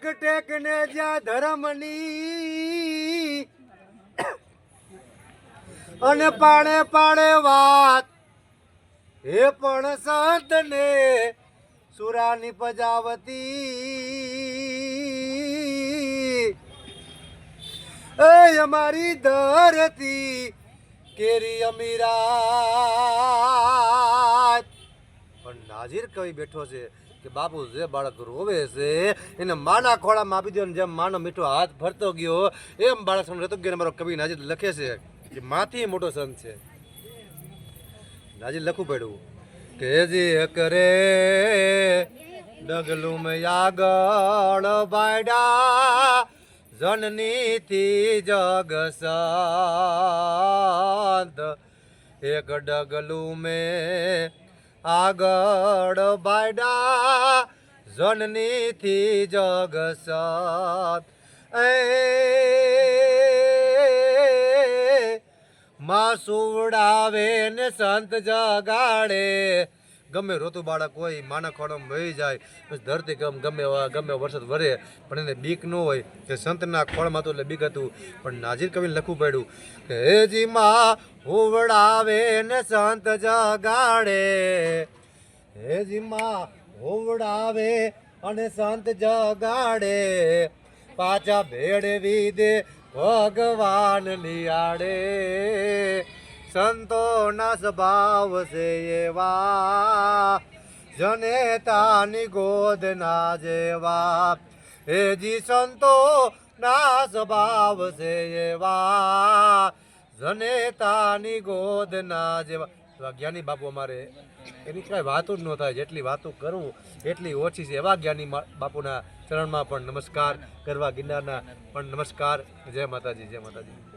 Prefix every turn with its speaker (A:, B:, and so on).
A: એક ટેક ને જ્યાં ધર્મની અને પાડે પાડે વાત એ પણ સંત ને સુરાની પજાવતી એ અમારી ધરતી કેરી અમીરાત પણ નાજીર કવિ બેઠો છે કે બાપુ જે બાળક રોવે છે એને માના ખોળામાં આપી દો ને જેમ માનો મીઠો હાથ ભરતો ગયો એમ બાળક સામે રહેતો ગયો. મારો કવિ નાજીર લખે છે કે માથી મોટો સંત છે. નાજીર લખવું પડ્યું કે જે કરે ડગલું મેં આગળ બાયડા જનનીથી જગ સંત એક ડગલું મેં આગળ બાયડા જનનીથી જગ સંત એ માં સુવડાવે ને સંત જગાડે. ગમે રોતું બાળક હોય માના ખોળામાં વહી જાય પછી ધરતી ગમે વરસાદ વરે પણ એને બીક ન હોય કે સંતના ખોળમાં હતું એટલે બીક હતું. પણ નાજીર કવિને લખવું પડ્યું કે જી માં હોવડાવે ને સંત જગાડે જી માં હોવડાવે અને સંત જગાડે પાછા ભેળવી દે ભગવાન નિયાડે. સંતોના સ્વભાવ છે એવા જનેતાની ગોદના જેવા જી સંતોના સ્વભાવ છે એવા જનેતાની ગોદના જેવા. તો આ જ્ઞાની બાપુ અમારે એની કાંઈ વાતો જ ન થાય, જેટલી વાતો કરું એટલી ઓછી છે. એવા જ્ઞાની બાપુના ચરણમાં પણ નમસ્કાર કરવા, ગિરનારના પણ નમસ્કાર. જય માતાજી, જય માતાજી.